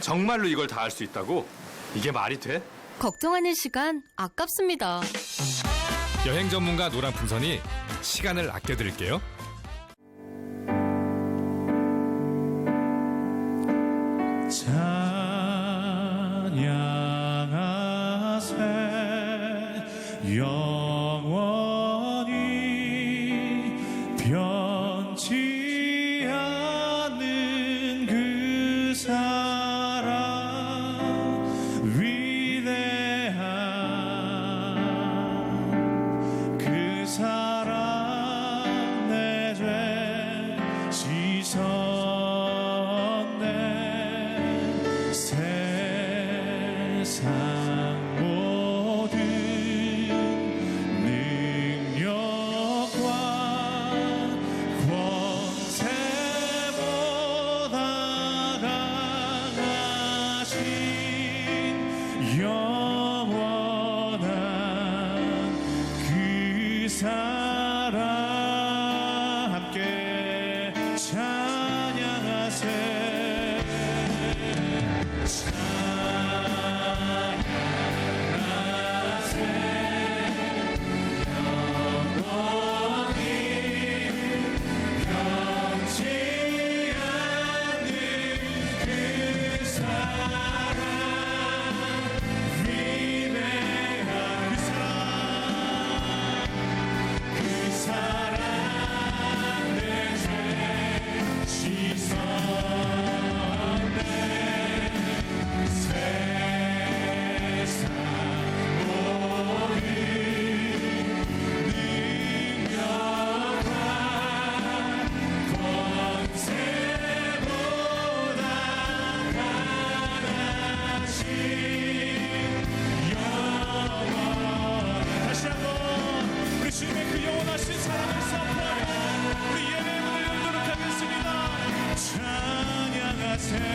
정말로 이걸 다 할 수 있다고? 이게 말이 돼? 걱정하는 시간 아깝습니다. 여행 전문가 노란풍선이 시간을 아껴드릴게요. 찬양하세 영원히 변치 않는 그 사랑 위대한 그 사랑 내 죄 씻었네 세상 모든 능력과 권세보다 강하신 영원한 그 사랑 함께 찬양하세 다시 한번 우리 주님의 그 영원하신 사랑을 선포하며 우리 예배 문을 열도록 하겠습니다. 찬양하세 찬양하세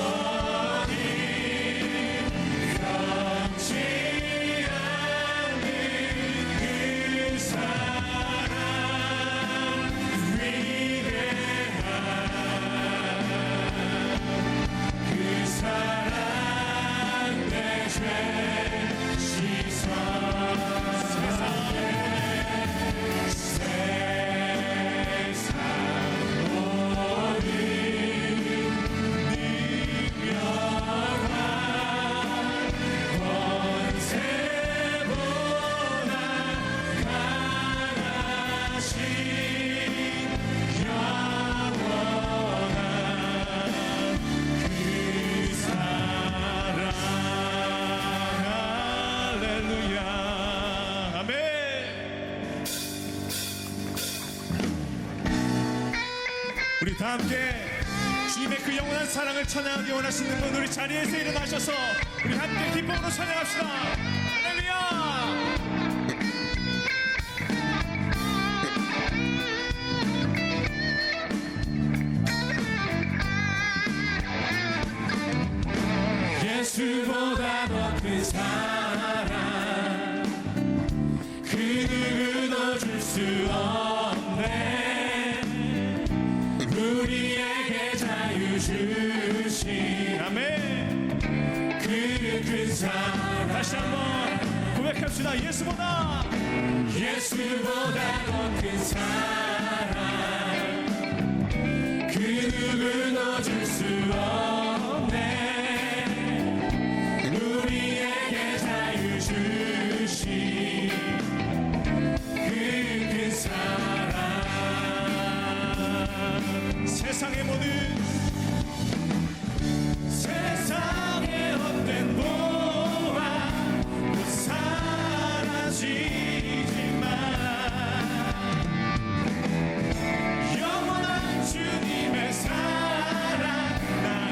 영원히 변치 않는 그 사랑 위대한 그 사랑 내 죄 씻었네 세상 모든 능력과 권세보다 강하신 영원한 그 사랑 할렐루야 아멘. 우리 다 함께 주님의 그 영원한 사랑을 찬양하기 원하시는 분 우리 자리에서 일어나셔서 우리 함께 기쁨으로 찬양합시다. 할렐루야. 예수보다 더 큰 사랑 그 누구도 줄 수 없네 우리에게 자유 주신 아멘 그 큰 사랑 다시 한번 고백합시다. 예수보다 더 큰 사랑 그 누구도 줄 수 없네 우리에게 자유 주신 그 큰 사랑 세상의 헛된 보화 곧 사라지지만 영원한 주님의 사랑 나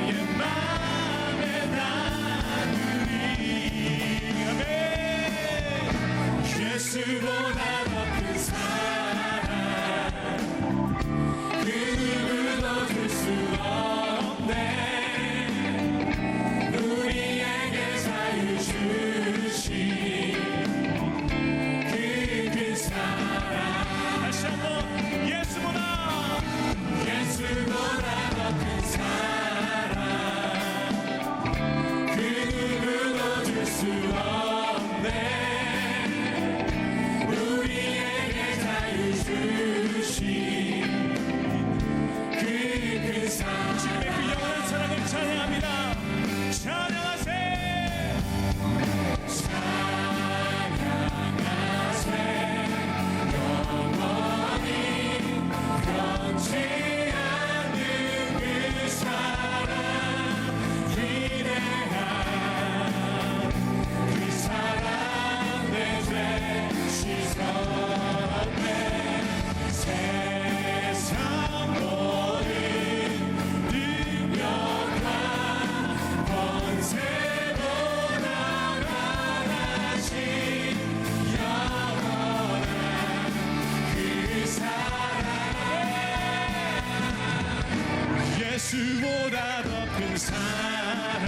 사랑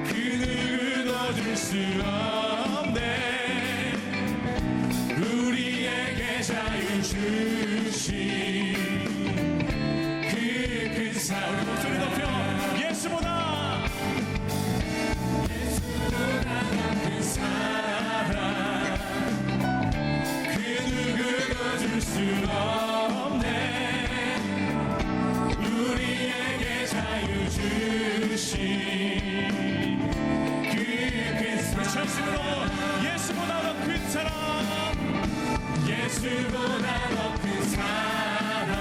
그 누구도 줄 수 없네 우리에게 자유 주신 그 큰 사랑 우리 목소리 높여 예수보다 큰 사랑 그 누구도 줄 수 없네 우리에게 자유 주신 그 큰 사랑 찬스로 예수보다 더 큰 사랑 예수보다 더 큰 사랑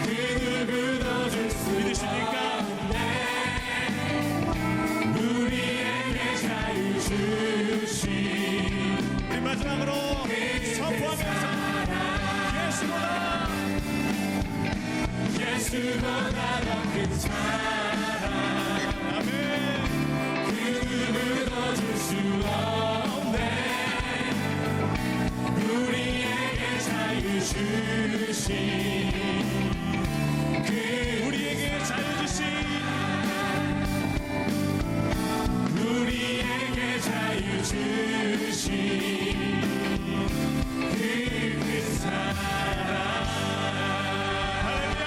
그 누구도 줄 수 믿으십니까? 우리에게 자유 주신 우리 마지막으로 선포하면서 예수보다 더 큰 사랑 아멘 그 누구도 줄 수 없네 우리에게 자유 주신 그 우리에게 자유 주신 우리에게 자유 주신 그 사랑 할렐루야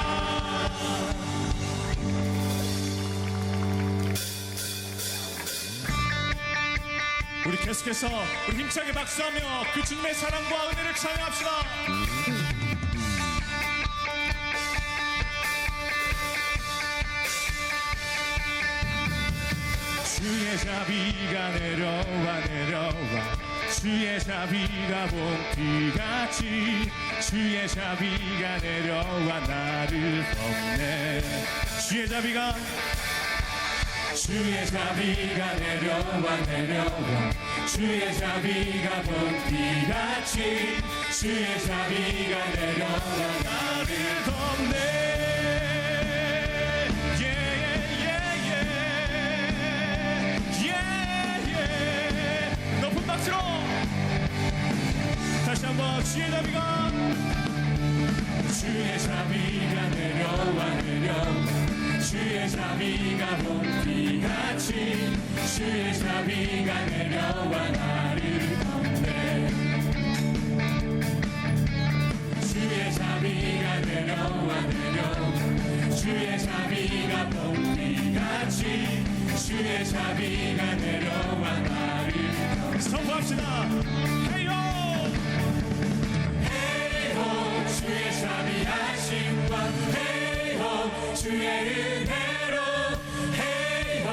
우리 계속해서 우리 힘차게 박수하며 그 주님의 사랑과 은혜를 찬양합시다. 주의 자비가 내려와 내려와 주의 자비가 봄비같이 주의 자비가 내려와 나를 덮네 주의 자비가 내려와 내려와 주의 자비가 봄비같이 주의 자비가 내려와 나를 덮네 높은 박수로 다시 한번 주의 자비가 내려와 내려와 주의 자비가 봄비같이 주의 자비가 내려와 나를 덮네 주의 자비가 내려와 내려와 주의 자비가 봄비같이 주의 자비가 내려와 나를 덮네 선포합시다 헤이호 헤이호 주의 자비하심과 헤이호 주의 은혜로 헤이호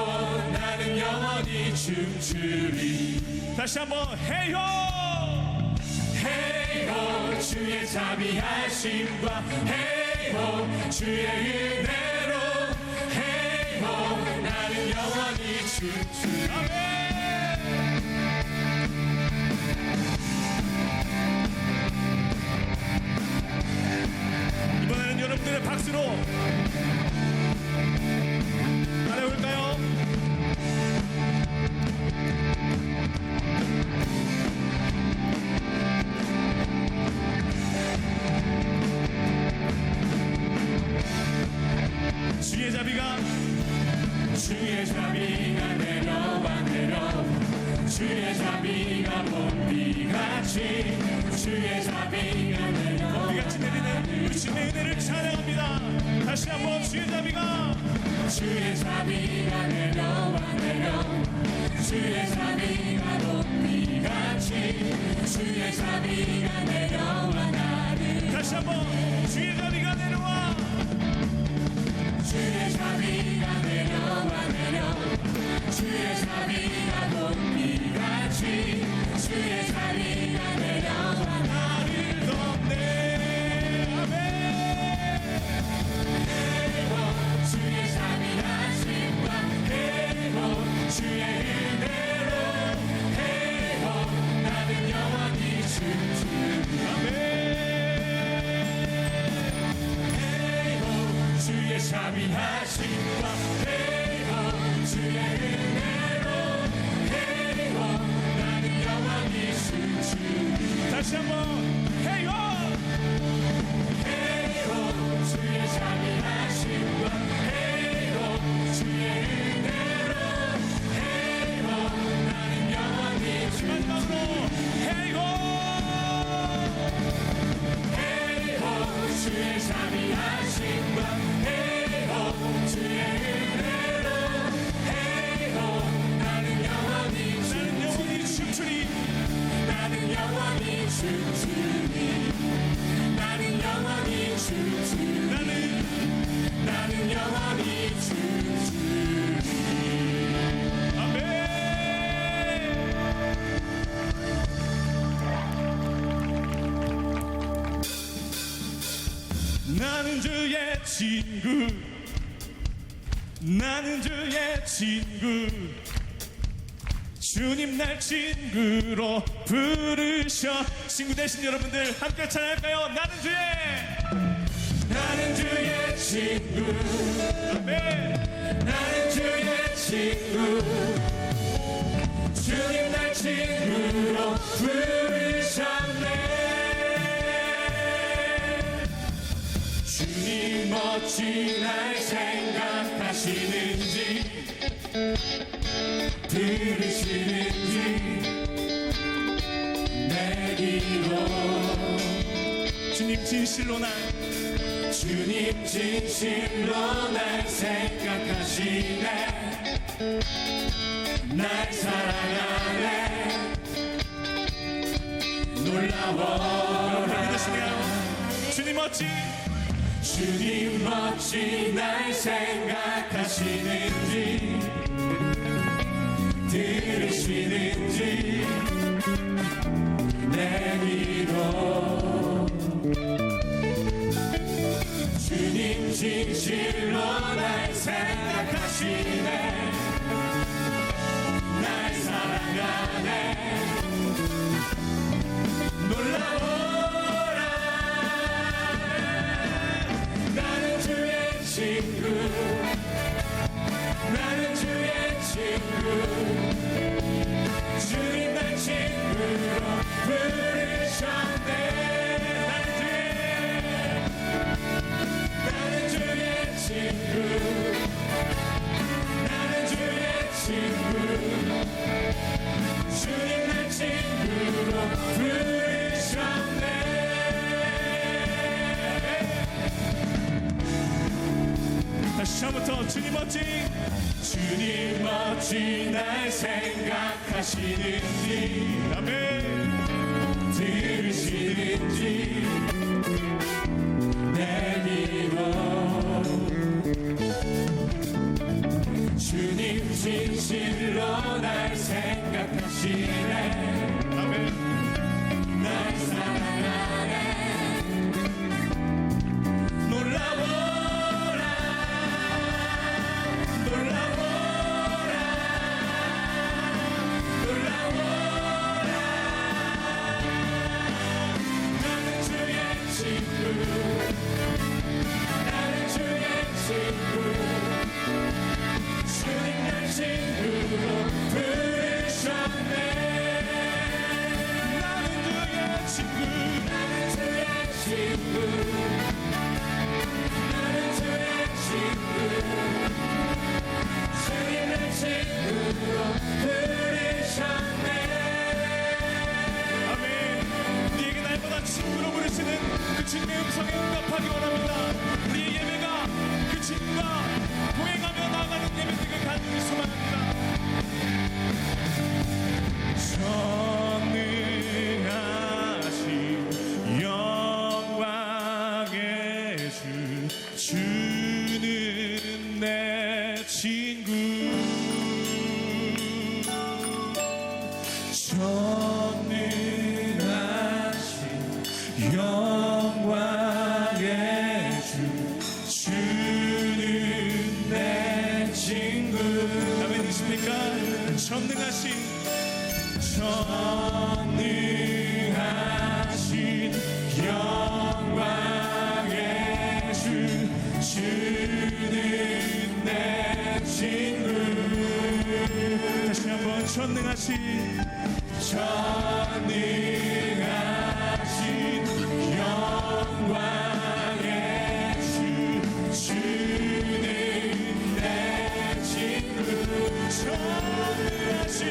나는 영원히 춤추리 다시 한번 헤이호 헤이호 주의 자비하심과 헤이호 주의 은혜로 헤이호 나는 영원히 춤추리 아멘 이번에는 여러분들의 박수로 따라올까요? 주의 자비가 내려와 내려와 주의 자비가 봄비같이 주의 자비가 내려와 봄비같이 내리는 우리 주님의 은혜를 찬양합니다. 다시 한번 주의 자비가 내려와 내려와 주의 자비가 봄비같이 주의 자비가 내려와 나를 다시 한번 주의 자비가 내려와 주의 자비가 내려와 내려와 주의 자비가 봄비같이 주의 자비가 내려와 나를 덮네 아멘 회복 주의 자비하심과 회복 주의 은혜로 회복 나는 영원히 춤추리 아멘 주의 자비하심과 회복 주의 은혜로 회복 나는 영원히 춤추리 다시 한번 회복 주의 자비하심과 친구 나는 주의 친구 주님 날 친구로 부르셔. 친구 되신 여러분들 함께 찬양할까요? 나는 주의 친구 아멘. 나는 주의 친구 주님 날 친구로 부르셨네. 주님 멋진 날 생각하시는지 들으시는지 내 기도 주님 진실로 날 생각하시네. 날 사랑하네. 놀라워. 주님 멋진 날 생각하시는지 들으시는지 내 기도 주님 진실로 날 생각하시네. 날 사랑하네. 놀라워라. 나는 주의 친구 나는 주의 친구 주님 날 친구로 부르셨네. 나는 주의 친구 나는 주의 친구 주님 날 친구로 부르셨네. 다시 처음부터 주님 멋진 날 생각하시는지 아멘. 들으시는지 내 기도 주님 진실로 날 생각하시네. 아멘. 날 사랑하네. 놀라워라. 나는 주의 친구 나는 주의 친구 주님 날 친구로 부르셨네. 나는 주의 친구 나는 주의 친구 나는 주의 친구 주님 날 친구로 부르셨네. 아멘. 우리에게 날마다 친구로 부르시는 그 주님의 음성에 응답하기 원합니다. 우리의 예배가 그 친구가 동행하며 나아가는 예배 되길 간절히 소망합니다. 전능하신 영광의 주는 내 친구 전능하신 영광의 주는 내 친구. 아멘이십니까? 전능하신 영광의 주는 내 친구. 다시 한번 전능하신 영광의 주는 내 친구. 전능하신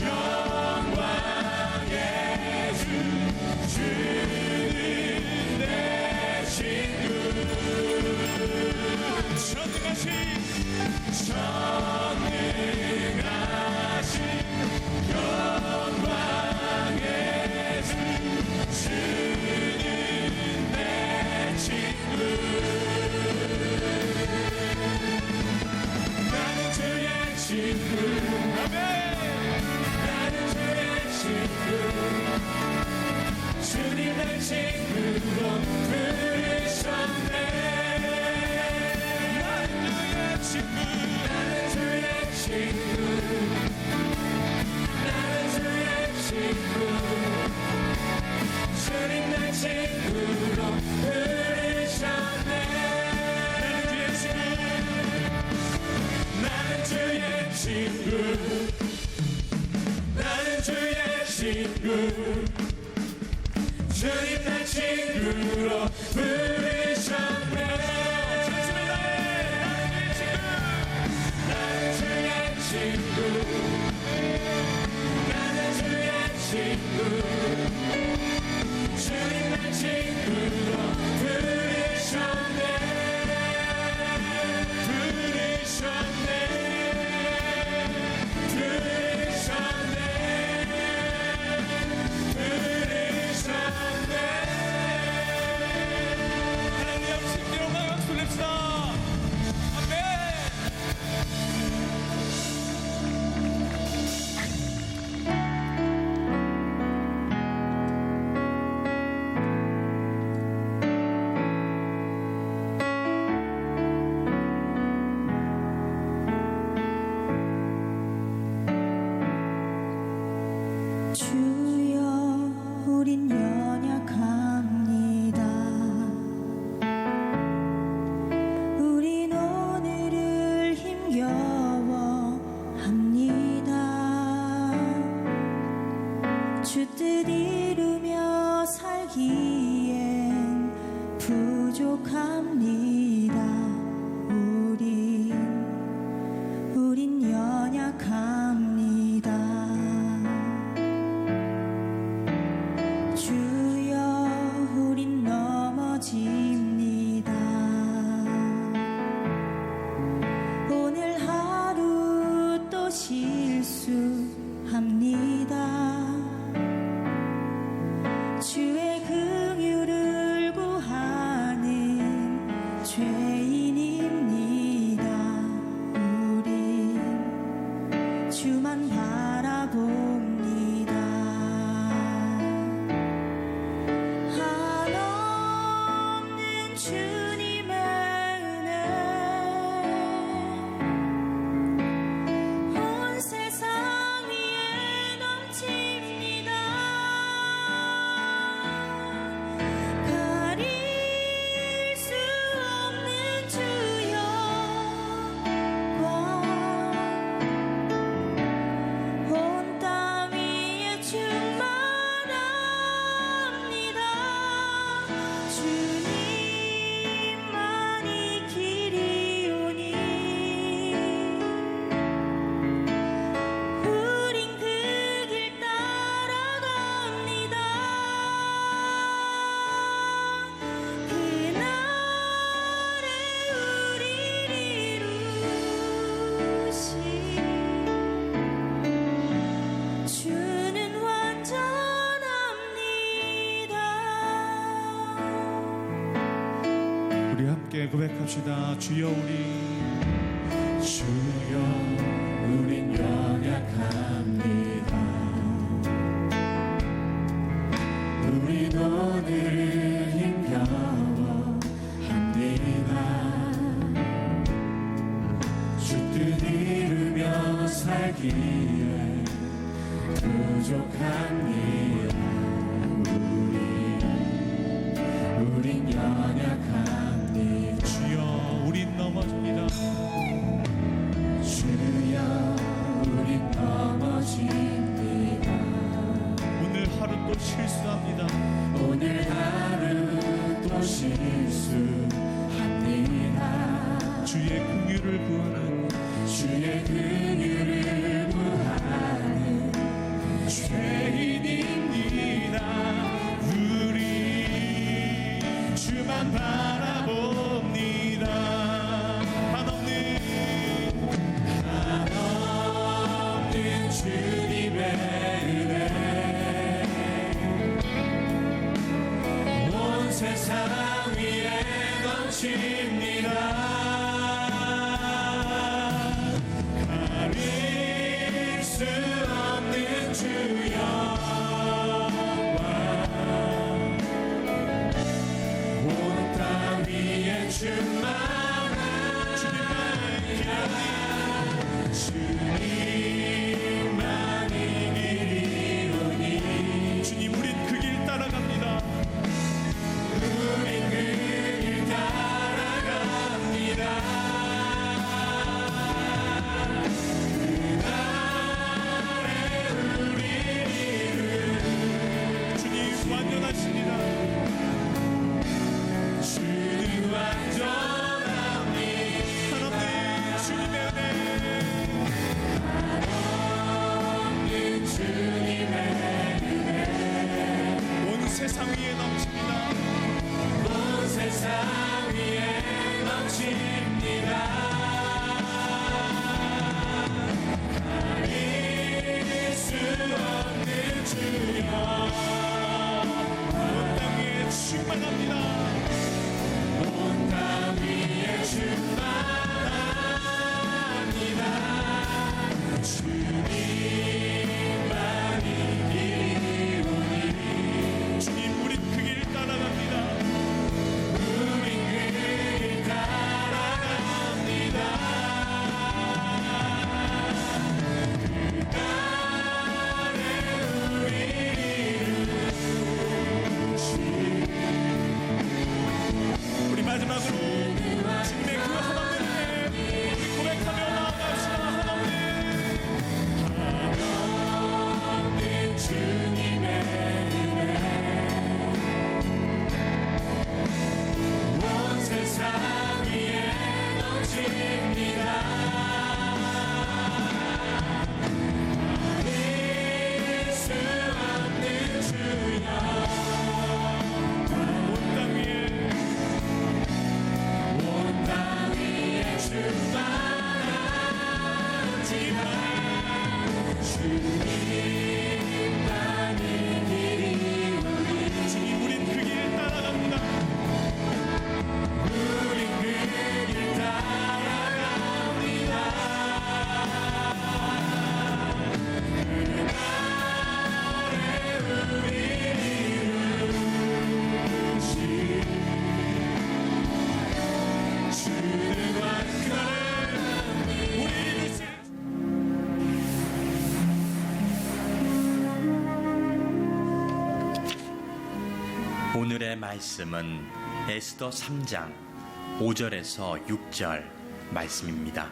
영광의 주는 내 친구. 전능하신 친구 주님 날 친구로 부르셨네. 나는 주의 친구 나는 주의 친구 주님 날 친구로 부르셨네. 부르셨네. 부르셨네. 부르셨네. 하나님 앞에 신기록하여 박수 올립시다. 아멘. 주여 우린 연약합니다. 우린 오늘을 힘겨워합니다. 주 뜻 이루며 살기엔 부족합니다. 우린 연약합니다. 주여 우린 넘어집니다. 오늘 하루 또 실수합니다. 주의 긍휼을 구하는 죄인입니다. 우린 주만 바라봅니다. 한없는 주님의 은혜 온 세상 위에 넘칩니다. 가릴 수 없는 주의 권 온 땅 위에 충만합니다. 주님만이 길이오니 우린 그 길 따라갑니다. 그날에 우릴 이루시 주는 완전합니다. 우리 함께 고백합시다. 주여 우린 연약합니다. 우린 오늘을 힘겨워합니다. 주 뜻 이루며 살기에 부족합니다. 우린 연약합니다. 주여 우린 넘어집니다. 주여 우린 넘어집니다. 오늘 하루 또 실수합니다. 오늘 하루 또 실수합니다. 주의 긍휼을 구하는 죄인입니다. 우리 주만 바라봅니다. 한없는 주님의 은혜 온 세상 위에 넘칩니다. 가릴 수 없는 주여 온 땅 위에 충만한 주님만이 길이오니 주님 우린 그 길 따라갑니다. 우린 그 길 따라갑니다. 그날에 우릴 오늘의 말씀은 에스더 3장 5절에서 6절 말씀입니다.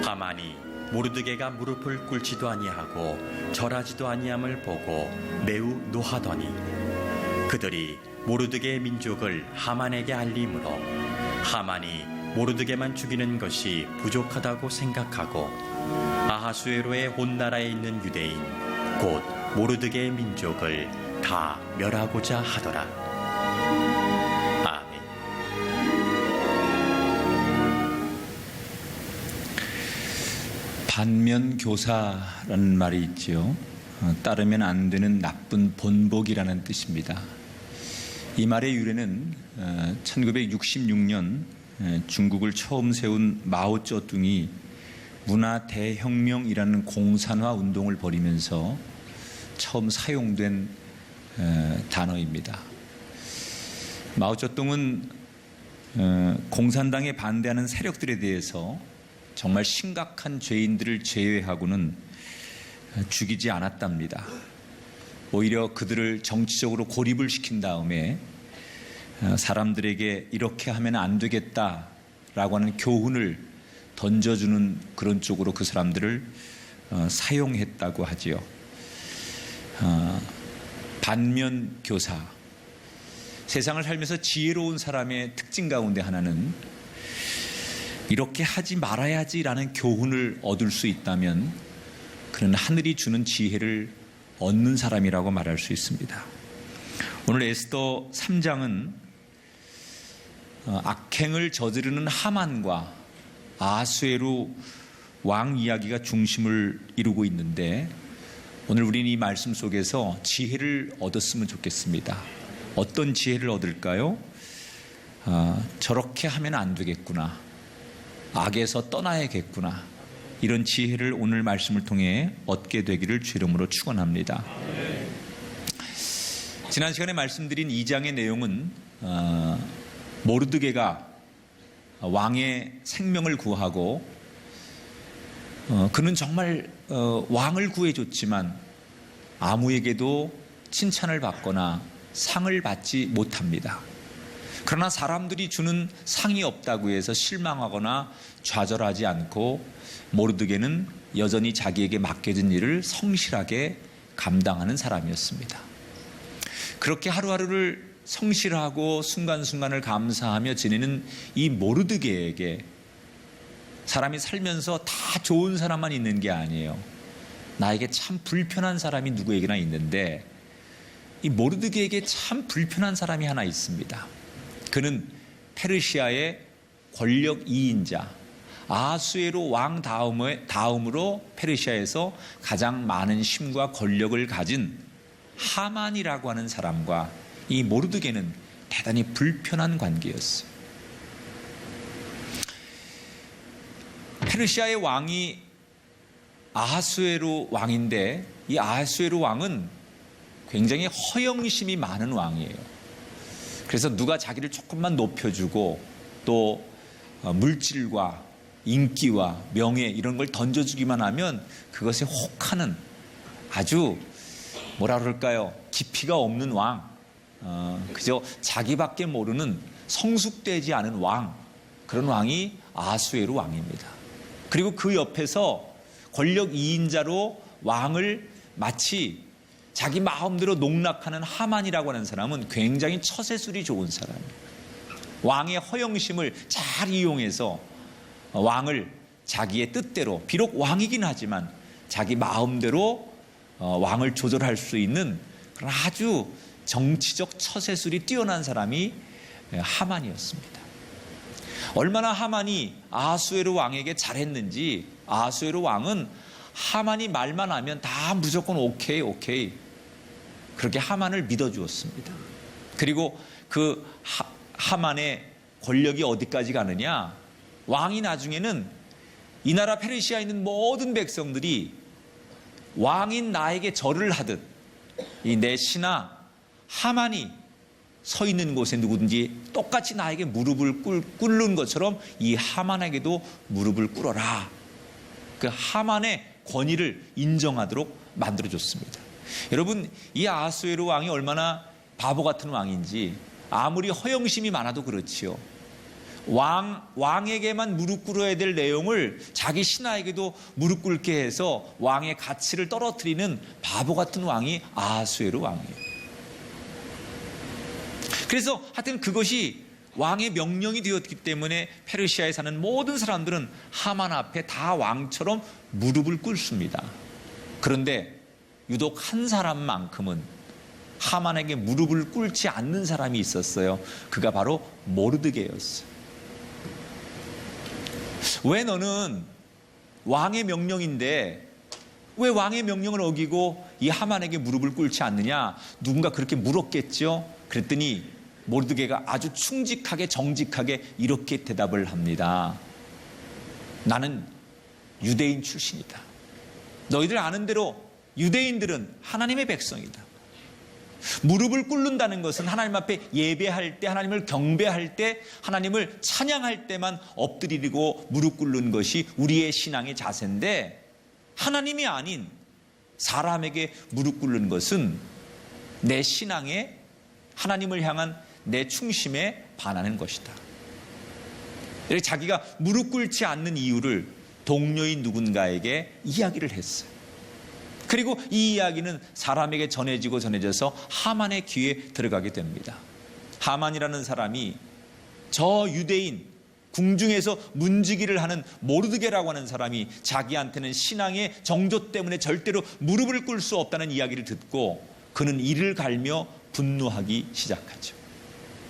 하만이 모르드게가 무릎을 꿇지도 아니하고 절하지도 아니함을 보고 매우 노하더니 그들이 모르드게의 민족을 하만에게 알림으로 하만이 모르드게만 죽이는 것이 부족하다고 생각하고 아하수에로의 온 나라에 있는 유대인 곧 모르드게의 민족을 다 멸하고자 하더라. 아멘. 반면교사라는 말이 있지요. 따르면 안 되는 나쁜 본보기라는 뜻입니다. 이 말의 유래는 1966년 중국을 처음 세운 마오쩌둥이 문화 대혁명이라는 공산화 운동을 벌이면서 처음 사용된 단어입니다. 마오쩌둥은 공산당에 반대하는 세력들에 대해서 정말 심각한 죄인들을 제외하고는 죽이지 않았답니다. 오히려 그들을 정치적으로 고립을 시킨 다음에 사람들에게 이렇게 하면 안 되겠다라고 하는 교훈을 던져주는 그런 쪽으로 그 사람들을 사용했다고 하지요. 반면교사. 세상을 살면서 지혜로운 사람의 특징 가운데 하나는 이렇게 하지 말아야지라는 교훈을 얻을 수 있다면 그는 하늘이 주는 지혜를 얻는 사람이라고 말할 수 있습니다. 오늘 에스더 3장은 악행을 저지르는 하만과 아하수에로 왕 이야기가 중심을 이루고 있는데 오늘 우리는 이 말씀 속에서 지혜를 얻었으면 좋겠습니다. 어떤 지혜를 얻을까요? 저렇게 하면 안 되겠구나. 악에서 떠나야겠구나. 이런 지혜를 오늘 말씀을 통해 얻게 되기를 주 이름으로 축원합니다. 지난 시간에 말씀드린 2장의 내용은 모르드게가 왕의 생명을 구하고 그는 정말 왕을 구해줬지만 아무에게도 칭찬을 받거나 상을 받지 못합니다. 그러나 사람들이 주는 상이 없다고 해서 실망하거나 좌절하지 않고 모르드게는 여전히 자기에게 맡겨진 일을 성실하게 감당하는 사람이었습니다. 그렇게 하루하루를 성실하고 순간순간을 감사하며 지내는 이 모르드게에게 사람이 살면서 다 좋은 사람만 있는 게 아니에요. 나에게 참 불편한 사람이 누구에게나 있는데 이 모르드게에게 참 불편한 사람이 하나 있습니다. 그는 페르시아의 권력 2인자 아하수에로 왕 다음으로 페르시아에서 가장 많은 힘과 권력을 가진 하만이라고 하는 사람과 이 모르드게는 대단히 불편한 관계였어요. 페르시아의 왕이 아하수에로 왕인데 이 아하수에로 왕은 굉장히 허영심이 많은 왕이에요. 그래서 누가 자기를 조금만 높여주고 또 물질과 인기와 명예 이런 걸 던져주기만 하면 그것에 혹하는 아주 뭐라 그럴까요? 깊이가 없는 왕, 그저 자기밖에 모르는 성숙되지 않은 왕, 그런 왕이 아하수에로 왕입니다. 그리고 그 옆에서 권력 2인자로 왕을 마치 자기 마음대로 농락하는 하만이라고 하는 사람은 굉장히 처세술이 좋은 사람이에요. 왕의 허영심을 잘 이용해서 왕을 자기의 뜻대로, 비록 왕이긴 하지만 자기 마음대로 왕을 조절할 수 있는 그런 아주 정치적 처세술이 뛰어난 사람이 하만이었습니다. 얼마나 하만이 아하수에로 왕에게 잘했는지 아하수에로 왕은 하만이 말만 하면 다 무조건 오케이 그렇게 하만을 믿어주었습니다. 그리고 그 하만의 권력이 어디까지 가느냐, 왕이 나중에는 이 나라 페르시아에 있는 모든 백성들이 왕인 나에게 절을 하듯 이 내 신하 하만이 서 있는 곳에 누구든지 똑같이 나에게 무릎을 꿇는 것처럼 이 하만에게도 무릎을 꿇어라. 그 하만의 권위를 인정하도록 만들어줬습니다. 여러분, 이 아하수에로 왕이 얼마나 바보 같은 왕인지 아무리 허영심이 많아도 그렇지요. 왕에게만 무릎 꿇어야 될 내용을 자기 신하에게도 무릎 꿇게 해서 왕의 가치를 떨어뜨리는 바보 같은 왕이 아하수에로 왕이에요. 그래서 하여튼 그것이 왕의 명령이 되었기 때문에 페르시아에 사는 모든 사람들은 하만 앞에 다 왕처럼 무릎을 꿇습니다. 그런데 유독 한 사람만큼은 하만에게 무릎을 꿇지 않는 사람이 있었어요. 그가 바로 모르드게였어요. 왜 너는 왕의 명령인데 왜 왕의 명령을 어기고 이 하만에게 무릎을 꿇지 않느냐? 누군가 그렇게 물었겠죠. 그랬더니 모르드게가 아주 충직하게 정직하게 이렇게 대답을 합니다. 나는 유대인 출신이다. 너희들 아는 대로 유대인들은 하나님의 백성이다. 무릎을 꿇는다는 것은 하나님 앞에 예배할 때, 하나님을 경배할 때, 하나님을 찬양할 때만 엎드리고 무릎 꿇는 것이 우리의 신앙의 자세인데, 하나님이 아닌 사람에게 무릎 꿇는 것은 내 신앙에, 하나님을 향한 내 충심에 반하는 것이다. 이렇게 자기가 무릎 꿇지 않는 이유를 동료인 누군가에게 이야기를 했어요. 그리고 이 이야기는 사람에게 전해져서 하만의 귀에 들어가게 됩니다. 하만이라는 사람이 저 유대인 궁중에서 문지기를 하는 모르드게라고 하는 사람이 자기한테는 신앙의 정조 때문에 절대로 무릎을 꿇을 수 없다는 이야기를 듣고 그는 이를 갈며 분노하기 시작하죠.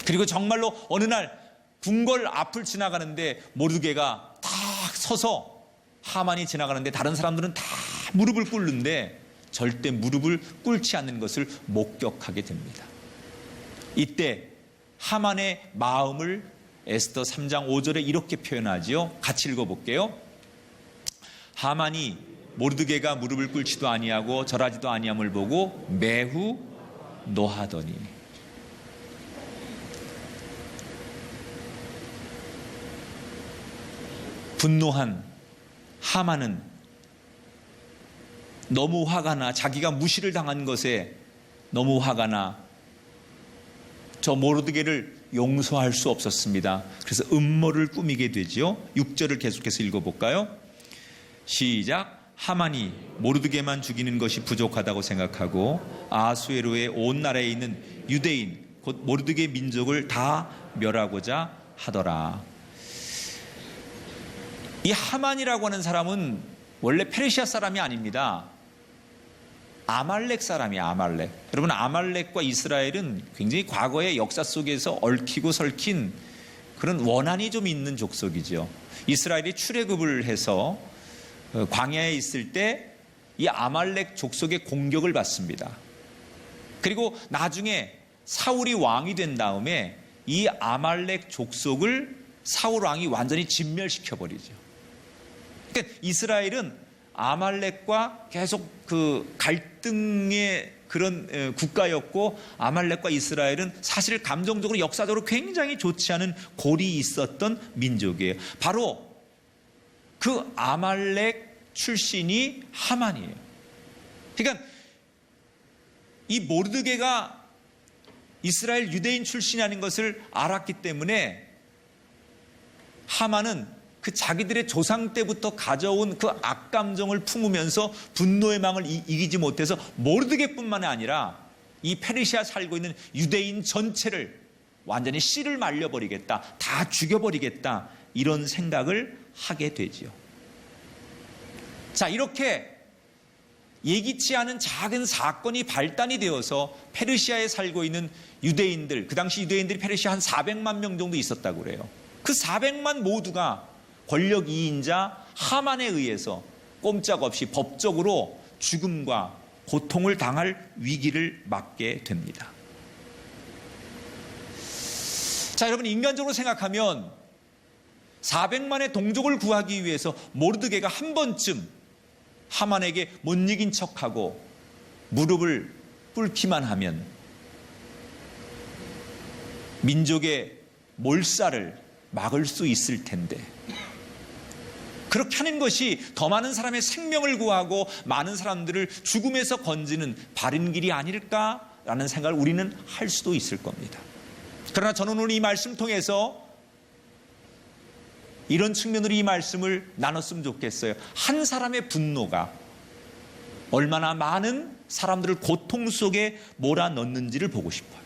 그리고 정말로 어느 날 궁궐 앞을 지나가는데 모르드게가 딱 서서 하만이 지나가는데 다른 사람들은 다 무릎을 꿇는데 절대 무릎을 꿇지 않는 것을 목격하게 됩니다. 이때 하만의 마음을 에스더 3장 5절에 이렇게 표현하지요. 같이 읽어볼게요. 하만이 모르드게가 무릎을 꿇지도 아니하고 절하지도 아니함을 보고 매우 노하더니. 분노한 하만은 너무 화가 나, 자기가 무시를 당한 것에 너무 화가 나 저 모르드게를 용서할 수 없었습니다. 그래서 음모를 꾸미게 되지요. 6절을 계속해서 읽어볼까요? 시작. 하만이 모르드게만 죽이는 것이 부족하다고 생각하고 아하수에로의 온 나라에 있는 유대인 곧 모르드게 민족을 다 멸하고자 하더라. 이 하만이라고 하는 사람은 원래 페르시아 사람이 아닙니다. 아말렉 사람이에요. 아말렉. 여러분, 아말렉과 이스라엘은 굉장히 과거의 역사 속에서 얽히고 설킨 그런 원한이 좀 있는 족속이죠. 이스라엘이 출애굽을 해서 광야에 있을 때 이 아말렉 족속의 공격을 받습니다. 그리고 나중에 사울이 왕이 된 다음에 이 아말렉 족속을 사울 왕이 완전히 진멸시켜버리죠. 그러니까 이스라엘은 아말렉과 계속 그 갈등의 그런 국가였고, 아말렉과 이스라엘은 사실 감정적으로 역사적으로 굉장히 좋지 않은 골이 있었던 민족이에요. 바로 그 아말렉 출신이 하만이에요. 그러니까 이 모르드게가 이스라엘 유대인 출신이 아닌 것을 알았기 때문에 하만은 그 자기들의 조상 때부터 가져온 그 악감정을 품으면서 분노의 망을 이기지 못해서 모르드게뿐만 아니라 이 페르시아 살고 있는 유대인 전체를 완전히 씨를 말려버리겠다, 다 죽여버리겠다, 이런 생각을 하게 되지요. 자, 이렇게 예기치 않은 작은 사건이 발단이 되어서 페르시아에 살고 있는 유대인들, 그 당시 유대인들이 페르시아 한 400만 명 정도 있었다고 그래요. 그 400만 모두가 권력 2인자 하만에 의해서 꼼짝없이 법적으로 죽음과 고통을 당할 위기를 맞게 됩니다. 자, 여러분, 인간적으로 생각하면 400만의 동족을 구하기 위해서 모르드게가 한 번쯤 하만에게 못 이긴 척하고 무릎을 꿇기만 하면 민족의 몰살을 막을 수 있을 텐데, 그렇게 하는 것이 더 많은 사람의 생명을 구하고 많은 사람들을 죽음에서 건지는 바른 길이 아닐까라는 생각을 우리는 할 수도 있을 겁니다. 그러나 저는 오늘 이 말씀 통해서 이런 측면으로 이 말씀을 나눴으면 좋겠어요. 한 사람의 분노가 얼마나 많은 사람들을 고통 속에 몰아넣는지를 보고 싶어요.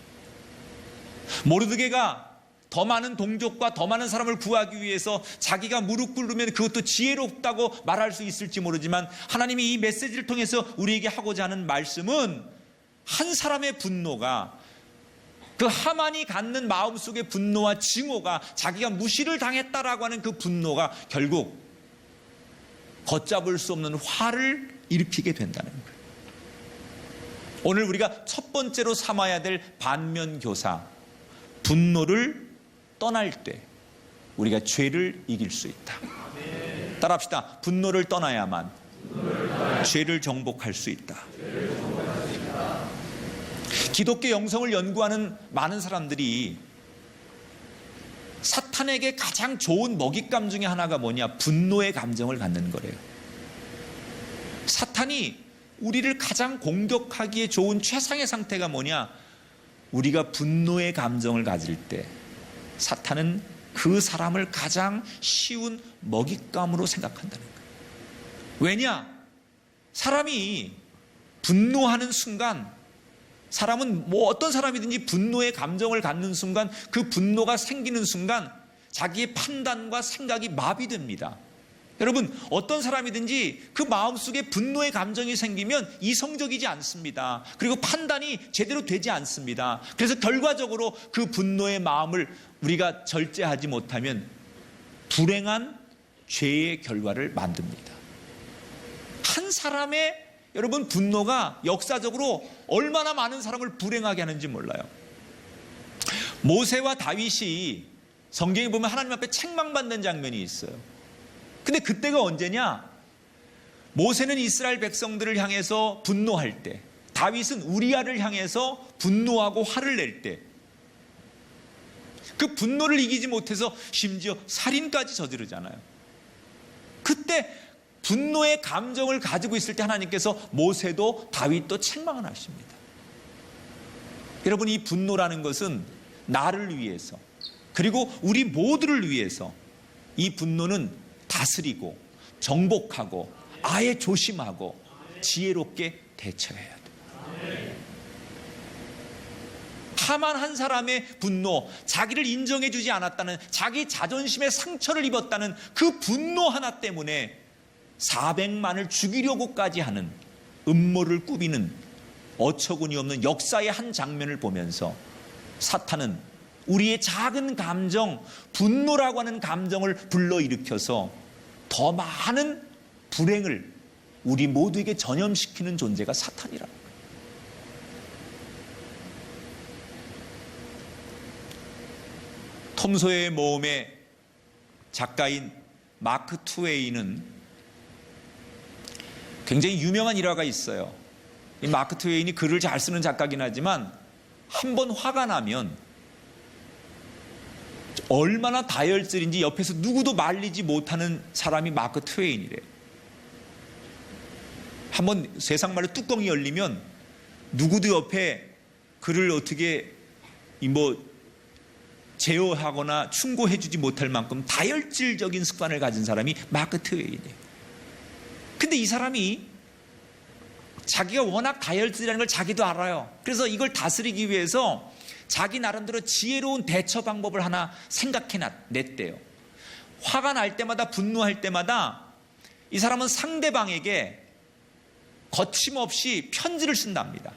모르드게가 더 많은 동족과 더 많은 사람을 구하기 위해서 자기가 무릎 꿇으면 그것도 지혜롭다고 말할 수 있을지 모르지만, 하나님이 이 메시지를 통해서 우리에게 하고자 하는 말씀은 한 사람의 분노가, 그 하만이 갖는 마음속의 분노와 증오가, 자기가 무시를 당했다라고 하는 그 분노가 결국 걷잡을 수 없는 화를 일으키게 된다는 거예요. 오늘 우리가 첫 번째로 삼아야 될 반면교사, 분노를 떠날 때 우리가 죄를 이길 수 있다. 따라합시다. 분노를 떠나야만 죄를 정복할 수 있다. 기독교 영성을 연구하는 많은 사람들이 사탄에게 가장 좋은 먹잇감 중에 하나가 뭐냐? 분노의 감정을 갖는 거래요. 사탄이 우리를 가장 공격하기에 좋은 최상의 상태가 뭐냐? 우리가 분노의 감정을 가질 때 사탄은 그 사람을 가장 쉬운 먹잇감으로 생각한다는 거예요. 왜냐? 사람이 분노하는 순간, 사람은 뭐 어떤 사람이든지 분노의 감정을 갖는 순간, 그 분노가 생기는 순간 자기의 판단과 생각이 마비됩니다. 여러분, 어떤 사람이든지 그 마음속에 분노의 감정이 생기면 이성적이지 않습니다. 그리고 판단이 제대로 되지 않습니다. 그래서 결과적으로 그 분노의 마음을 우리가 절제하지 못하면 불행한 죄의 결과를 만듭니다. 한 사람의, 여러분, 분노가 역사적으로 얼마나 많은 사람을 불행하게 하는지 몰라요. 모세와 다윗이 성경에 보면 하나님 앞에 책망받는 장면이 있어요. 근데 그때가 언제냐? 모세는 이스라엘 백성들을 향해서 분노할 때, 다윗은 우리아를 향해서 분노하고 화를 낼 때, 그 분노를 이기지 못해서 심지어 살인까지 저지르잖아요. 그때 분노의 감정을 가지고 있을 때 하나님께서 모세도 다윗도 책망을 하십니다. 여러분, 이 분노라는 것은 나를 위해서, 그리고 우리 모두를 위해서 이 분노는 다스리고 정복하고 아예 조심하고 지혜롭게 대처해야 돼요. 하만 한 사람의 분노, 자기를 인정해 주지 않았다는, 자기 자존심에 상처를 입었다는 그 분노 하나 때문에 400만을 죽이려고까지 하는 음모를 꾸미는 어처구니 없는 역사의 한 장면을 보면서 사탄은 우리의 작은 감정, 분노라고 하는 감정을 불러일으켜서 더 많은 불행을 우리 모두에게 전염시키는 존재가 사탄이라는 거예요. 톰 소여의 모험의 작가인 마크 트웨이는 굉장히 유명한 일화가 있어요. 이 마크 트웨인이 글을 잘 쓰는 작가긴 하지만 한 번 화가 나면 얼마나 다혈질인지 옆에서 누구도 말리지 못하는 사람이 마크 트웨인이래요. 한번 세상 말로 뚜껑이 열리면 누구도 옆에 그를 어떻게 제어하거나 충고해주지 못할 만큼 다혈질적인 습관을 가진 사람이 마크 트웨인이에요. 근데 이 사람이 자기가 워낙 다혈질이라는 걸 자기도 알아요. 그래서 이걸 다스리기 위해서 자기 나름대로 지혜로운 대처 방법을 하나 생각해냈대요. 화가 날 때마다, 분노할 때마다 이 사람은 상대방에게 거침없이 편지를 쓴답니다.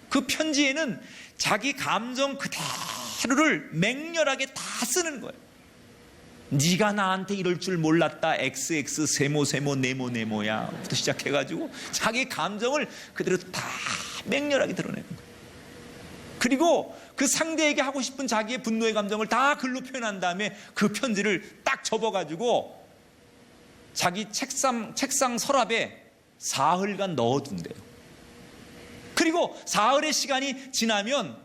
그 편지에는 자기 감정 그대로를 맹렬하게 다 쓰는 거예요. 네가 나한테 이럴 줄 몰랐다, XX 세모 네모야 부터 시작해가지고 자기 감정을 그대로 다 맹렬하게 드러내는 거예요. 그리고 그 상대에게 하고 싶은 자기의 분노의 감정을 다 글로 표현한 다음에 그 편지를 딱 접어가지고 자기 책상 서랍에 사흘간 넣어둔대요. 그리고 사흘의 시간이 지나면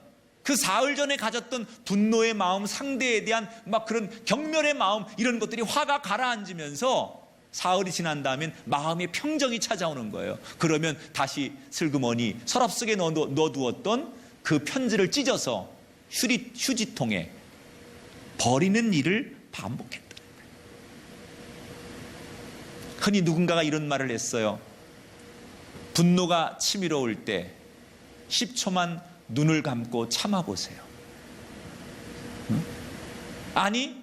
그 사흘 전에 가졌던 분노의 마음, 상대에 대한 막 그런 경멸의 마음, 이런 것들이 화가 가라앉으면서 사흘이 지난 다음엔 마음의 평정이 찾아오는 거예요. 그러면 다시 슬그머니 서랍 속에 넣어두었던 그 편지를 찢어서 휴지통에 버리는 일을 반복했다. 흔히 누군가가 이런 말을 했어요. 분노가 치밀어올 때 10초만 눈을 감고 참아보세요. 아니,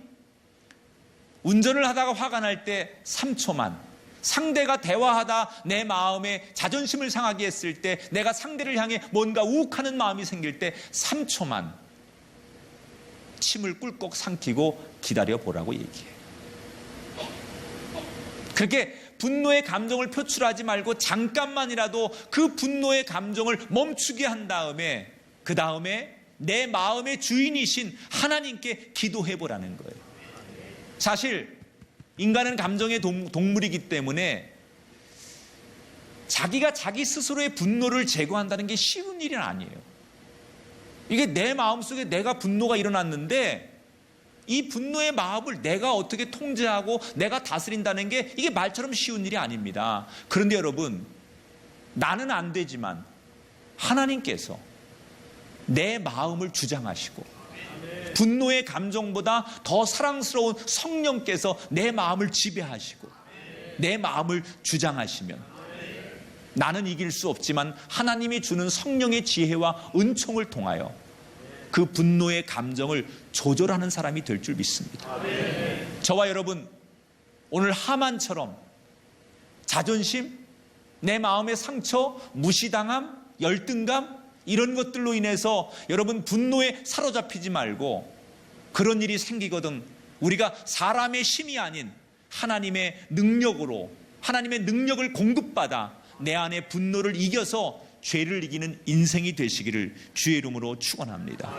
운전을 하다가 화가 날 때 3초만, 상대가 대화하다 내 마음에 자존심을 상하게 했을 때, 내가 상대를 향해 뭔가 우욱하는 마음이 생길 때 3초만 침을 꿀꺽 삼키고 기다려보라고 얘기해요. 그렇게 분노의 감정을 표출하지 말고 잠깐만이라도 그 분노의 감정을 멈추게 한 다음에, 그 다음에 내 마음의 주인이신 하나님께 기도해보라는 거예요. 사실 인간은 감정의 동물이기 때문에 자기가 자기 스스로의 분노를 제거한다는 게 쉬운 일은 아니에요. 이게 내 마음속에 내가 분노가 일어났는데 이 분노의 마음을 내가 어떻게 통제하고 내가 다스린다는 게 이게 말처럼 쉬운 일이 아닙니다. 그런데 여러분, 나는 안 되지만 하나님께서 내 마음을 주장하시고 분노의 감정보다 더 사랑스러운 성령께서 내 마음을 지배하시고 내 마음을 주장하시면 나는 이길 수 없지만 하나님이 주는 성령의 지혜와 은총을 통하여 그 분노의 감정을 조절하는 사람이 될 줄 믿습니다. 저와 여러분, 오늘 하만처럼 자존심, 내 마음의 상처, 무시당함, 열등감, 이런 것들로 인해서 여러분 분노에 사로잡히지 말고, 그런 일이 생기거든 우리가 사람의 힘이 아닌 하나님의 능력으로, 하나님의 능력을 공급받아 내 안에 분노를 이겨서 죄를 이기는 인생이 되시기를 주의 이름으로 축원합니다.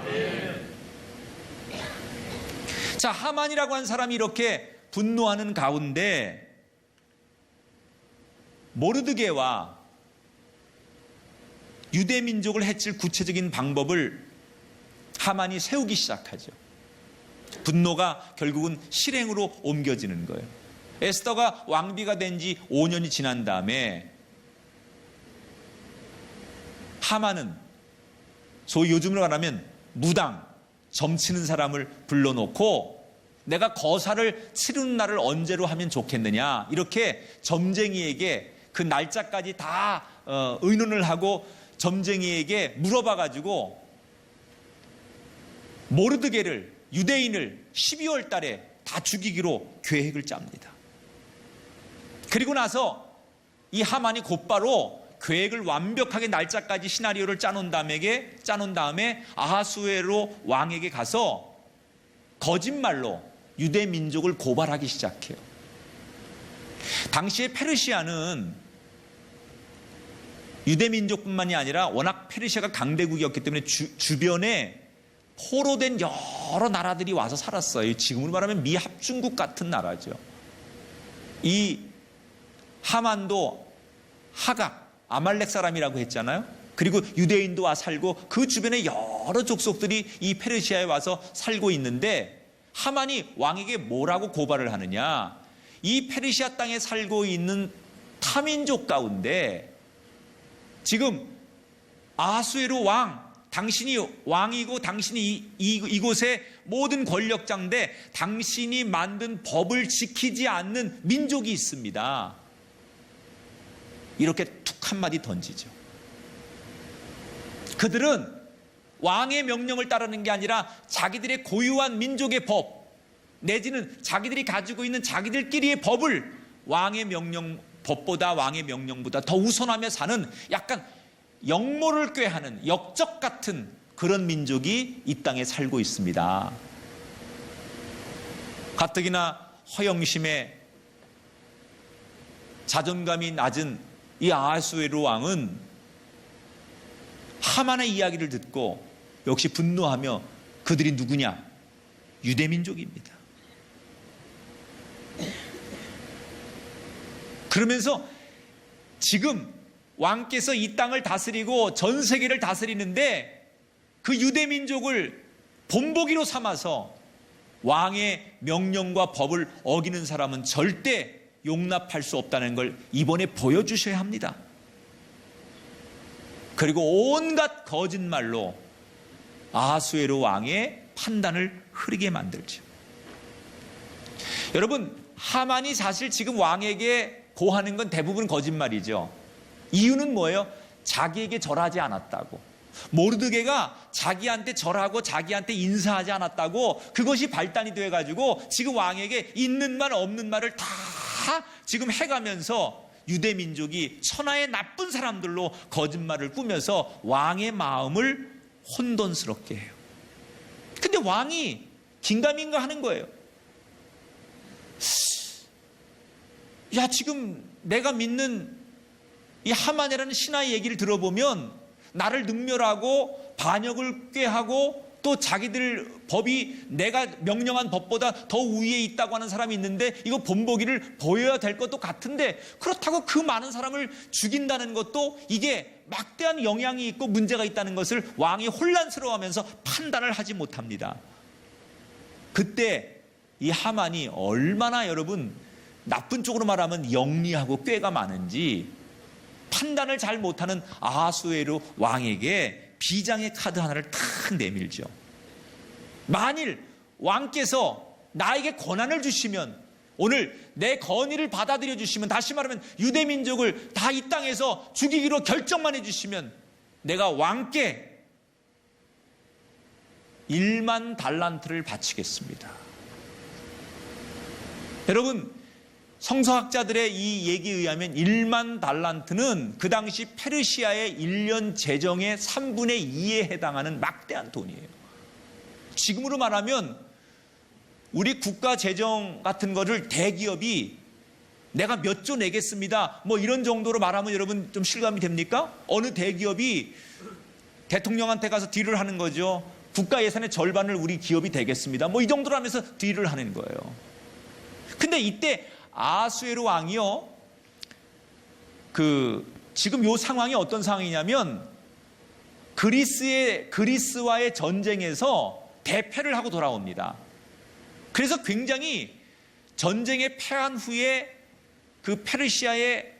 자, 하만이라고 한 사람이 이렇게 분노하는 가운데 모르드게와 유대 민족을 해칠 구체적인 방법을 하만이 세우기 시작하죠. 분노가 결국은 실행으로 옮겨지는 거예요. 에스더가 왕비가 된 지 5년이 지난 다음에 하만은 소위 요즘으로 말하면 무당, 점치는 사람을 불러놓고 내가 거사를 치르는 날을 언제로 하면 좋겠느냐, 이렇게 점쟁이에게 그 날짜까지 다 의논을 하고 점쟁이에게 물어봐가지고 모르드게를, 유대인을 12월 달에 다 죽이기로 계획을 짭니다. 그리고 나서 이 하만이 곧바로 계획을 완벽하게 날짜까지 시나리오를 짜놓은 다음에 아하수에로 왕에게 가서 거짓말로 유대 민족을 고발하기 시작해요. 당시에 페르시아는 유대 민족뿐만이 아니라 워낙 페르시아가 강대국이었기 때문에 주변에 포로된 여러 나라들이 와서 살았어요. 지금으로 말하면 미합중국 같은 나라죠. 이 하만도 하각, 아말렉 사람이라고 했잖아요. 그리고 유대인도 와 살고 그 주변에 여러 족속들이 이 페르시아에 와서 살고 있는데, 하만이 왕에게 뭐라고 고발을 하느냐, 이 페르시아 땅에 살고 있는 타민족 가운데 지금 아하수에로 왕, 당신이 왕이고 당신이 이곳의 모든 권력자인데 당신이 만든 법을 지키지 않는 민족이 있습니다. 이렇게 툭 한마디 던지죠. 그들은 왕의 명령을 따르는 게 아니라 자기들의 고유한 민족의 법, 내지는 자기들이 가지고 있는 자기들끼리의 법을 왕의 법보다 왕의 명령보다 더 우선하며 사는 약간 역모를 꾀하는 역적 같은 그런 민족이 이 땅에 살고 있습니다. 가뜩이나 허영심에 자존감이 낮은 이 아하수에로 왕은 하만의 이야기를 듣고 역시 분노하며, 그들이 누구냐? 유대 민족입니다. 그러면서 지금 왕께서 이 땅을 다스리고 전 세계를 다스리는데 그 유대 민족을 본보기로 삼아서 왕의 명령과 법을 어기는 사람은 절대 용납할 수 없다는 걸 이번에 보여주셔야 합니다. 그리고 온갖 거짓말로 아하수에로 왕의 판단을 흐리게 만들죠. 여러분, 하만이 사실 지금 왕에게 고하는 건 대부분 거짓말이죠. 이유는 뭐예요? 자기에게 절하지 않았다고. 모르드게가 자기한테 절하고 자기한테 인사하지 않았다고 그것이 발단이 돼가지고 지금 왕에게 있는 말 없는 말을 다 지금 해가면서 유대 민족이 천하의 나쁜 사람들로 거짓말을 꾸며서 왕의 마음을 혼돈스럽게 해요. 근데 왕이 긴가민가 하는 거예요. 야, 지금 내가 믿는 이 하만이라는 신하의 얘기를 들어보면 나를 능멸하고 반역을 꾀하고 또 자기들 법이 내가 명령한 법보다 더 우위에 있다고 하는 사람이 있는데 이거 본보기를 보여야 될 것도 같은데 그렇다고 그 많은 사람을 죽인다는 것도 이게 막대한 영향이 있고 문제가 있다는 것을 왕이 혼란스러워하면서 판단을 하지 못합니다. 그때 이 하만이 얼마나 여러분 나쁜 쪽으로 말하면 영리하고 꾀가 많은지 판단을 잘 못하는 아하수에로 왕에게 비장의 카드 하나를 탁 내밀죠. 만일 왕께서 나에게 권한을 주시면, 오늘 내 건의를 받아들여 주시면, 다시 말하면 유대 민족을 다 이 땅에서 죽이기로 결정만 해주시면 내가 왕께 1만 달란트를 바치겠습니다. 여러분, 성서학자들의 이 얘기에 의하면 1만 달란트는 그 당시 페르시아의 1년 재정의 3분의 2에 해당하는 막대한 돈이에요. 지금으로 말하면 우리 국가 재정 같은 거를 대기업이 내가 몇 조 내겠습니다 뭐 이런 정도로 말하면 여러분 좀 실감이 됩니까? 어느 대기업이 대통령한테 가서 딜을 하는 거죠. 국가 예산의 절반을 우리 기업이 되겠습니다 뭐 이 정도로 하면서 딜을 하는 거예요. 근데 이때 아하수에로 왕이요, 지금 요 상황이 어떤 상황이냐면 그리스와의 전쟁에서 대패를 하고 돌아옵니다. 그래서 굉장히 전쟁에 패한 후에 그 페르시아의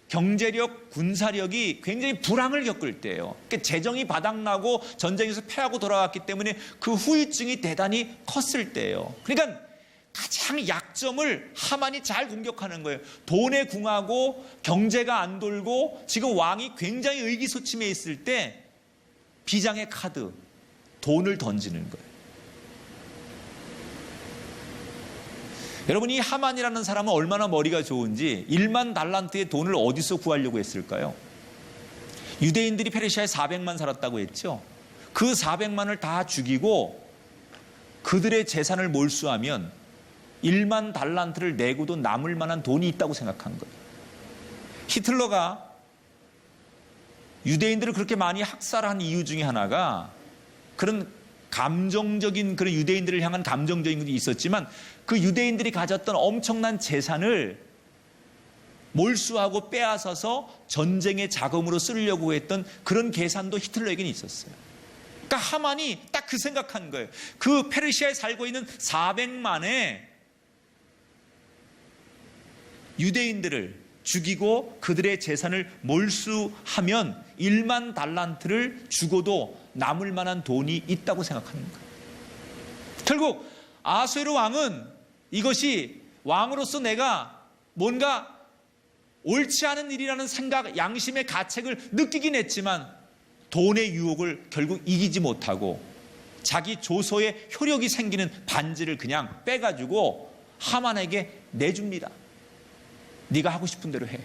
경제력, 군사력이 굉장히 불황을 겪을 때예요. 그러니까 재정이 바닥나고 전쟁에서 패하고 돌아왔기 때문에 그 후유증이 대단히 컸을 때예요. 그러니까 가장 약점을 하만이 잘 공격하는 거예요. 돈에 궁하고 경제가 안 돌고 지금 왕이 굉장히 의기소침해 있을 때 비장의 카드, 돈을 던지는 거예요. 여러분, 이 하만이라는 사람은 얼마나 머리가 좋은지 1만 달란트의 돈을 어디서 구하려고 했을까요? 유대인들이 페르시아에 400만 살았다고 했죠. 그 400만을 다 죽이고 그들의 재산을 몰수하면 1만 달란트를 내고도 남을 만한 돈이 있다고 생각한 거예요. 히틀러가 유대인들을 그렇게 많이 학살한 이유 중에 하나가 그런 감정적인, 그런 유대인들을 향한 감정적인 것이 있었지만 그 유대인들이 가졌던 엄청난 재산을 몰수하고 빼앗아서 전쟁의 자금으로 쓰려고 했던 그런 계산도 히틀러에게는 있었어요. 그러니까 하만이 딱 그 생각한 거예요. 그 페르시아에 살고 있는 400만의 유대인들을 죽이고 그들의 재산을 몰수하면 1만 달란트를 주고도 남을 만한 돈이 있다고 생각하는 거예요. 결국 아하수에로 왕은 이것이 왕으로서 내가 뭔가 옳지 않은 일이라는 생각, 양심의 가책을 느끼긴 했지만 돈의 유혹을 결국 이기지 못하고 자기 조소에 효력이 생기는 반지를 그냥 빼가지고 하만에게 내줍니다. 네가 하고 싶은 대로 해.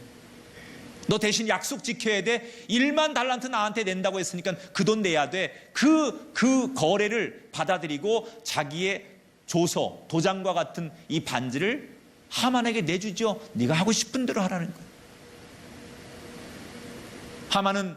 너 대신 약속 지켜야 돼. 1만 달란트 나한테 낸다고 했으니까 그 돈 내야 돼. 그 거래를 받아들이고 자기의 조서, 도장과 같은 이 반지를 하만에게 내주죠. 네가 하고 싶은 대로 하라는 거예요. 하만은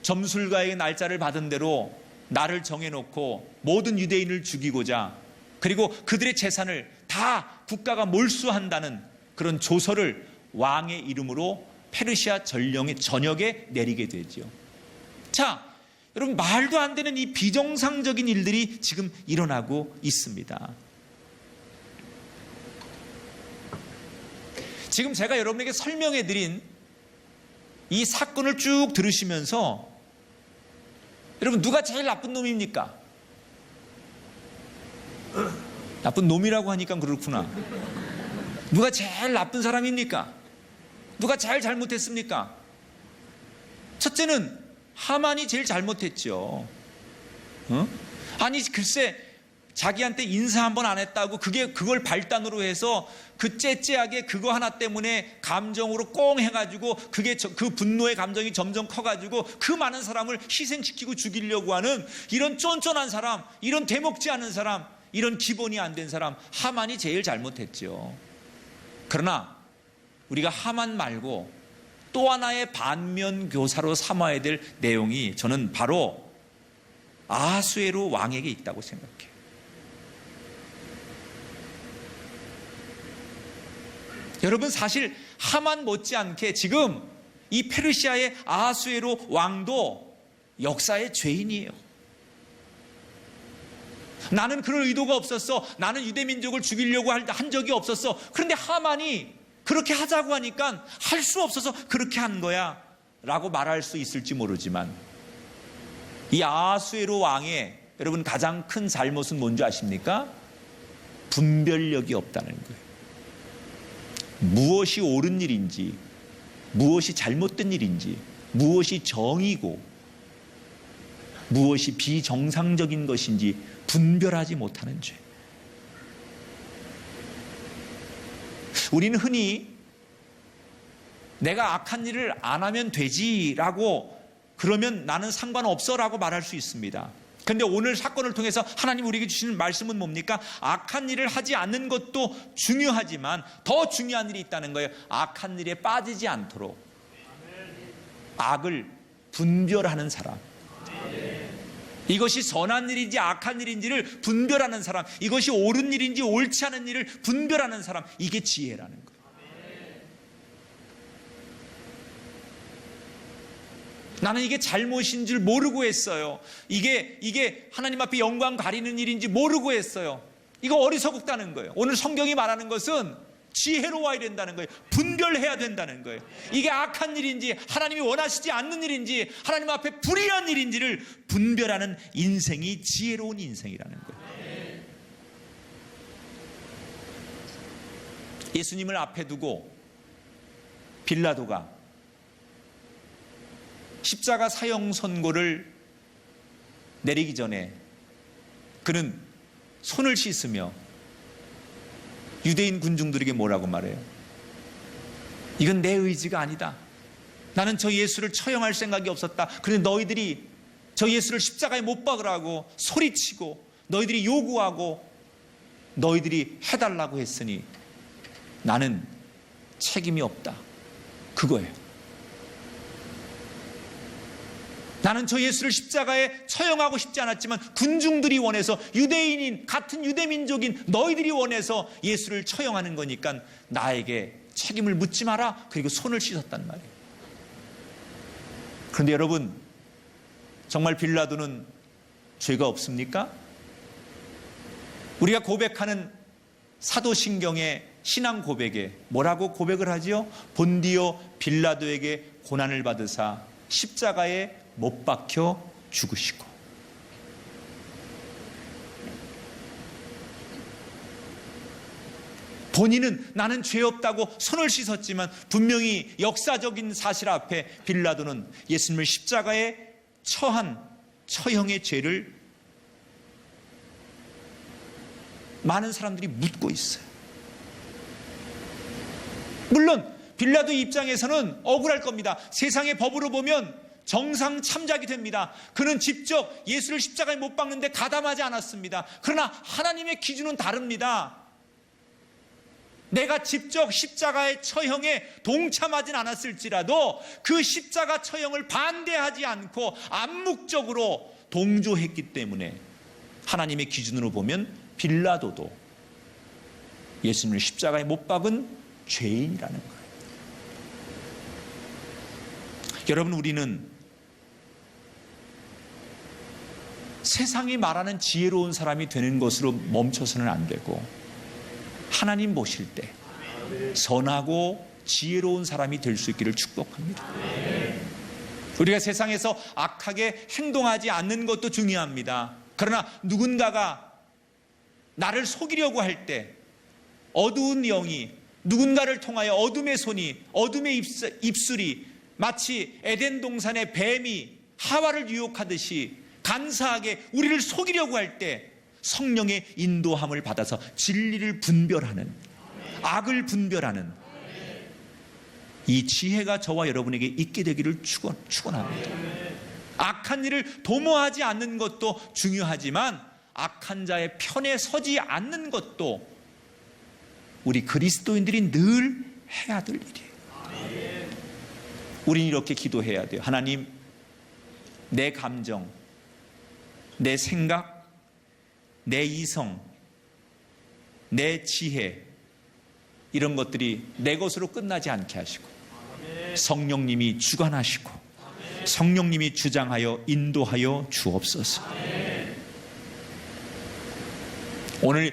점술가에게 날짜를 받은 대로 날을 정해놓고 모든 유대인을 죽이고자, 그리고 그들의 재산을 다 국가가 몰수한다는 그런 조서를 왕의 이름으로 페르시아 전역에 내리게 되죠. 자, 여러분, 말도 안 되는 이 비정상적인 일들이 지금 일어나고 있습니다. 지금 제가 여러분에게 설명해 드린 이 사건을 쭉 들으시면서 여러분 누가 제일 나쁜 놈입니까? 나쁜 놈이라고 하니까 그렇구나. 누가 제일 나쁜 사람입니까? 누가 제일 잘못했습니까? 첫째는 하만이 제일 잘못했죠. 아니 글쎄 자기한테 인사 한 번 안 했다고 그걸 발단으로 해서 그 째째하게 그거 하나 때문에 감정으로 꽁 해가지고 그 분노의 감정이 점점 커가지고 그 많은 사람을 희생시키고 죽이려고 하는 이런 쫀쫀한 사람, 이런 대먹지 않은 사람, 이런 기본이 안 된 사람, 하만이 제일 잘못했죠. 그러나 우리가 하만 말고 또 하나의 반면 교사로 삼아야 될 내용이 저는 바로 아하수에로 왕에게 있다고 생각해요. 여러분 사실 하만 못지않게 지금 이 페르시아의 아하수에로 왕도 역사의 죄인이에요. 나는 그럴 의도가 없었어. 나는 유대민족을 죽이려고 한 적이 없었어. 그런데 하만이 그렇게 하자고 하니까 할 수 없어서 그렇게 한 거야 라고 말할 수 있을지 모르지만 이 아하수에로 왕의 여러분 가장 큰 잘못은 뭔지 아십니까? 분별력이 없다는 거예요. 무엇이 옳은 일인지, 무엇이 잘못된 일인지, 무엇이 정의고, 무엇이 비정상적인 것인지 분별하지 못하는 죄. 우리는 흔히 내가 악한 일을 안 하면 되지라고 그러면 나는 상관없어라고 말할 수 있습니다. 그런데 오늘 사건을 통해서 하나님 우리에게 주시는 말씀은 뭡니까? 악한 일을 하지 않는 것도 중요하지만 더 중요한 일이 있다는 거예요. 악한 일에 빠지지 않도록 악을 분별하는 사람, 이것이 선한 일인지 악한 일인지를 분별하는 사람, 이것이 옳은 일인지 옳지 않은 일을 분별하는 사람, 이게 지혜라는 거예요. 나는 이게 잘못인 줄 모르고 했어요. 이게 하나님 앞에 영광 가리는 일인지 모르고 했어요. 이거 어리석다는 거예요. 오늘 성경이 말하는 것은 지혜로워야 된다는 거예요. 분별해야 된다는 거예요. 이게 악한 일인지 하나님이 원하시지 않는 일인지 하나님 앞에 불의한 일인지를 분별하는 인생이 지혜로운 인생이라는 거예요. 예수님을 앞에 두고 빌라도가 십자가 사형 선고를 내리기 전에 그는 손을 씻으며 유대인 군중들에게 뭐라고 말해요? 이건 내 의지가 아니다. 나는 저 예수를 처형할 생각이 없었다. 그런데 너희들이 저 예수를 십자가에 못 박으라고 소리치고 너희들이 요구하고 너희들이 해달라고 했으니 나는 책임이 없다. 그거예요. 나는 저 예수를 십자가에 처형하고 싶지 않았지만 군중들이 원해서 유대인인 같은 유대민족인 너희들이 원해서 예수를 처형하는 거니까 나에게 책임을 묻지 마라. 그리고 손을 씻었단 말이에요. 그런데 여러분 정말 빌라도는 죄가 없습니까? 우리가 고백하는 사도신경의 신앙 고백에 뭐라고 고백을 하지요? 본디오 빌라도에게 고난을 받으사 십자가에 못 박혀 죽으시고, 본인은 나는 죄 없다고 손을 씻었지만 분명히 역사적인 사실 앞에 빌라도는 예수님을 십자가에 처한 처형의 죄를 많은 사람들이 묻고 있어요. 물론 빌라도 입장에서는 억울할 겁니다. 세상의 법으로 보면 정상 참작이 됩니다. 그는 직접 예수를 십자가에 못 박는데 가담하지 않았습니다. 그러나 하나님의 기준은 다릅니다. 내가 직접 십자가의 처형에 동참하진 않았을지라도 그 십자가 처형을 반대하지 않고 암묵적으로 동조했기 때문에 하나님의 기준으로 보면 빌라도도 예수님을 십자가에 못 박은 죄인이라는 거예요. 여러분, 우리는 세상이 말하는 지혜로운 사람이 되는 것으로 멈춰서는 안 되고 하나님 보실 때 선하고 지혜로운 사람이 될 수 있기를 축복합니다. 우리가 세상에서 악하게 행동하지 않는 것도 중요합니다. 그러나 누군가가 나를 속이려고 할 때 어두운 영이 누군가를 통하여 어둠의 손이, 어둠의 입술이 마치 에덴 동산의 뱀이 하와를 유혹하듯이 간사하게 우리를 속이려고 할 때 성령의 인도함을 받아서 진리를 분별하는, 악을 분별하는 이 지혜가 저와 여러분에게 있게 되기를 축원합니다. 악한 일을 도모하지 않는 것도 중요하지만 악한 자의 편에 서지 않는 것도 우리 그리스도인들이 늘 해야 될 일이에요. 우리는 이렇게 기도해야 돼요. 하나님, 내 감정, 내 생각, 내 이성, 내 지혜, 이런 것들이 내 것으로 끝나지 않게 하시고 성령님이 주관하시고 성령님이 주장하여 인도하여 주옵소서. 오늘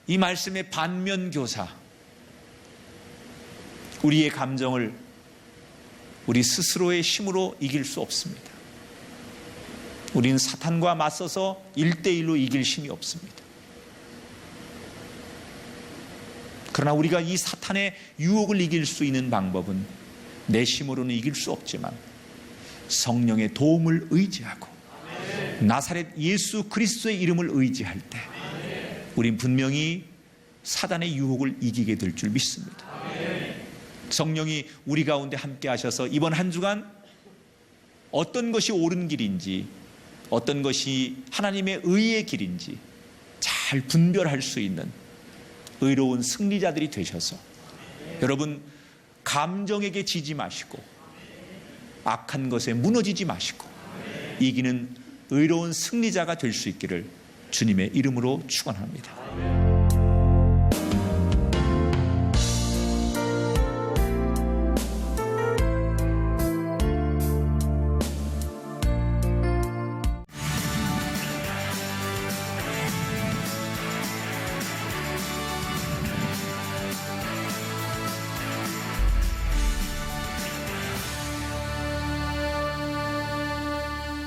이 말씀의 반면교사, 우리의 감정을 우리 스스로의 힘으로 이길 수 없습니다. 우리는 사탄과 맞서서 1대1로 이길 힘이 없습니다. 그러나 우리가 이 사탄의 유혹을 이길 수 있는 방법은 내 힘으로는 이길 수 없지만 성령의 도움을 의지하고 나사렛 예수 그리스도의 이름을 의지할 때 우린 분명히 사단의 유혹을 이기게 될 줄 믿습니다. 성령이 우리 가운데 함께 하셔서 이번 한 주간 어떤 것이 옳은 길인지, 어떤 것이 하나님의 의의 길인지 잘 분별할 수 있는 의로운 승리자들이 되셔서 여러분 감정에게 지지 마시고 악한 것에 무너지지 마시고 이기는 의로운 승리자가 될 수 있기를 주님의 이름으로 축원합니다.